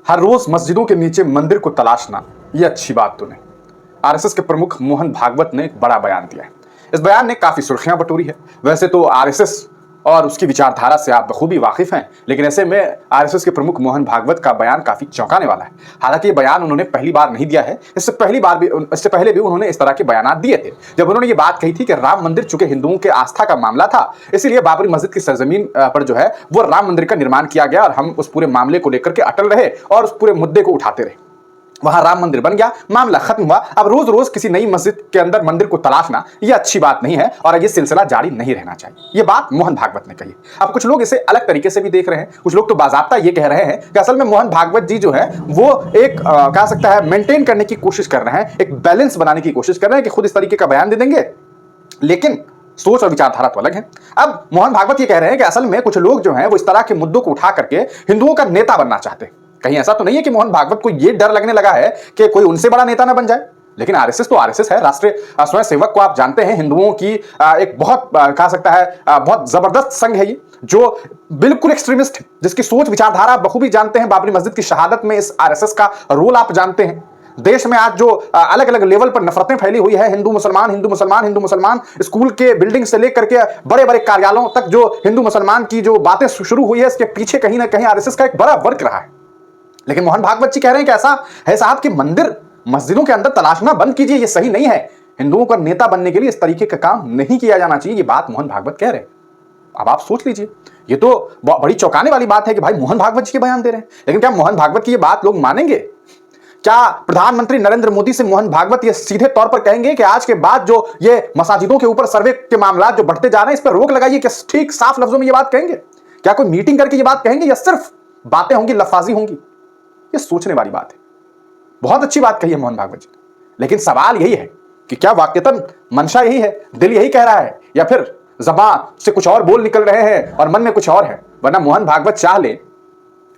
हर रोज मस्जिदों के नीचे मंदिर को तलाशना, ये अच्छी बात तो नहीं। आरएसएस के प्रमुख मोहन भागवत ने एक बड़ा बयान दिया है। इस बयान ने काफी सुर्खियां बटोरी है। वैसे तो आरएसएस और उसकी विचारधारा से आप बखूबी वाकिफ हैं, लेकिन ऐसे में आरएसएस के प्रमुख मोहन भागवत का बयान काफी चौंकाने वाला है। हालांकि ये बयान उन्होंने पहली बार नहीं दिया है, इससे पहले भी उन्होंने इस तरह के बयान दिए थे। जब उन्होंने ये बात कही थी कि राम मंदिर चूंकि हिंदुओं के आस्था का मामला था, इसीलिए बाबरी मस्जिद की सरजमीन पर जो है वो राम मंदिर का निर्माण किया गया और हम उस पूरे मामले को लेकर के अटल रहे और उस पूरे मुद्दे को उठाते रहे। वहां राम मंदिर बन गया, मामला खत्म हुआ। अब रोज रोज किसी नई मस्जिद के अंदर मंदिर को तलाशना यह अच्छी बात नहीं है और ये सिलसिला जारी नहीं रहना चाहिए। यह बात मोहन भागवत ने कही। अब कुछ लोग इसे अलग तरीके से भी देख रहे हैं। कुछ लोग तो बाज़ाब्ता ये कह रहे हैं कि असल में मोहन भागवत जी जो है वो एक कह सकता है मेंटेन करने की कोशिश कर रहे हैं, एक बैलेंस बनाने की कोशिश कर रहे हैं कि खुद इस तरीके का बयान दे देंगे, लेकिन सोच और विचारधारा तो अलग है। अब मोहन भागवत ये कह रहे हैं कि असल में कुछ लोग जो हैं वो इस तरह के मुद्दों को उठा करके हिंदुओं का नेता बनना चाहते हैं। कहीं ऐसा तो नहीं है कि मोहन भागवत को यह डर लगने लगा है कि कोई उनसे बड़ा नेता ना बन जाए? लेकिन आरएसएस तो आरएसएस है, राष्ट्रीय स्वयं सेवक को आप जानते हैं, हिंदुओं की एक बहुत कहा सकता है बहुत जबरदस्त संघ है ये, जो बिल्कुल एक्सट्रीमिस्ट है, जिसकी सोच विचारधारा बखूबी जानते हैं। बाबरी मस्जिद की शहादत में इस आरएसएस का रोल आप जानते हैं। देश में आज जो अलग अलग लेवल पर नफरतें फैली हुई है, हिंदू मुसलमान हिंदू मुसलमान हिंदू मुसलमान, स्कूल के बिल्डिंग से लेकर के बड़े बड़े कार्यालयों तक जो हिंदू मुसलमान की जो बातें शुरू हुई है, इसके पीछे कहीं ना कहीं आरएसएस का एक बड़ा वर्क रहा है। लेकिन मोहन भागवत जी कह रहे हैं कि ऐसा है साहब कि मंदिर मस्जिदों के अंदर तलाशना बंद कीजिए, ये सही नहीं है। हिंदुओं का नेता बनने के लिए इस तरीके का काम नहीं किया जाना चाहिए। ये बात मोहन भागवत कह रहे हैं। अब आप सोच लीजिए, ये तो बड़ी चौंकाने वाली बात है कि भाई मोहन भागवत जी के बयान दे रहे हैं। लेकिन क्या मोहन भागवत की ये बात लोग मानेंगे? क्या प्रधानमंत्री नरेंद्र मोदी से मोहन भागवत ये सीधे तौर पर कहेंगे कि आज के बाद जो ये मस्जिदों के ऊपर सर्वे के मामला जो बढ़ते जा रहे हैं, इस पर रोक लगाइए? क्या ठीक साफ लफ्जों में ये बात कहेंगे? क्या कोई मीटिंग करके ये बात कहेंगे या सिर्फ बातें होंगी, लफाजी होंगी? ये सोचने वाली बात है। बहुत अच्छी बात कही है मोहन भागवत जी, लेकिन सवाल यही है कि क्या वाकईतन मंशा यही है, दिल यही कह रहा है, या फिर ज़बान से कुछ और बोल निकल रहे हैं और मन में कुछ और है? वरना मोहन भागवत चाह ले,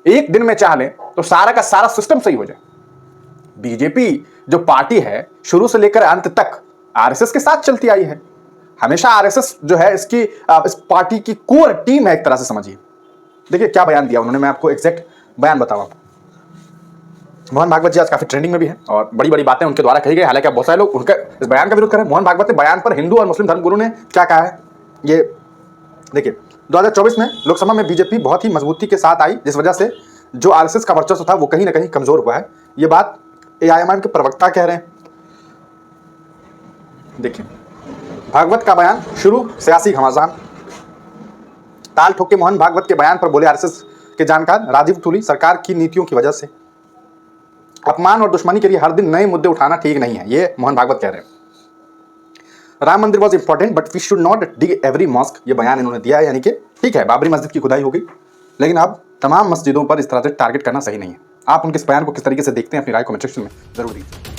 एक दिन में चाह ले तो सारा का सारा सिस्टम सही हो जाए। बीजेपी जो पार्टी है शुरू से लेकर अंत तक आरएसएस के साथ चलती आई है। हमेशा आरएसएस जो है इसकी इस पार्टी की कोर टीम है एक तरह से, समझिए। देखिए क्या बयान दिया उन्होंने, मैं आपको एग्जैक्ट बयान बताऊं। मोहन भागवत जी आज काफी ट्रेंडिंग में भी है और बड़ी बड़ी बातें उनके द्वारा कही गई। हालांकि बहुत सारे लोग उनका इस बयान का विरोध कर रहे हैं। मोहन भागवत के बयान पर हिंदू और मुस्लिम धर्मगुरु ने क्या कहा है, ये देखिए। 2024 में लोकसभा में बीजेपी बहुत ही मजबूती के साथ आई, जिस वजह से जो आरएसएस का वर्चस्व था वो कहीं ना कहीं कमजोर हुआ है। ये बात एआईएमआईएम के प्रवक्ता कह रहे हैं। देखिए भागवत का बयान शुरू सियासी घमासान। ताल ठोक के मोहन भागवत के बयान पर बोले आरएसएस के जानकार राजीव तुली, सरकार की नीतियों की वजह से अपमान और दुश्मनी के लिए हर दिन नए मुद्दे उठाना ठीक नहीं है, ये मोहन भागवत कह रहे हैं। Ram Mandir was important but we should not dig every mosque, ये बयान इन्होंने दिया है। यानी कि ठीक है, बाबरी मस्जिद की खुदाई हो गई, लेकिन अब तमाम मस्जिदों पर इस तरह से टारगेट करना सही नहीं है। आप उनके इस बयान को किस तरीके से देखते हैं, अपनी राय कमेंट सेक्शन में जरूर दीजिए।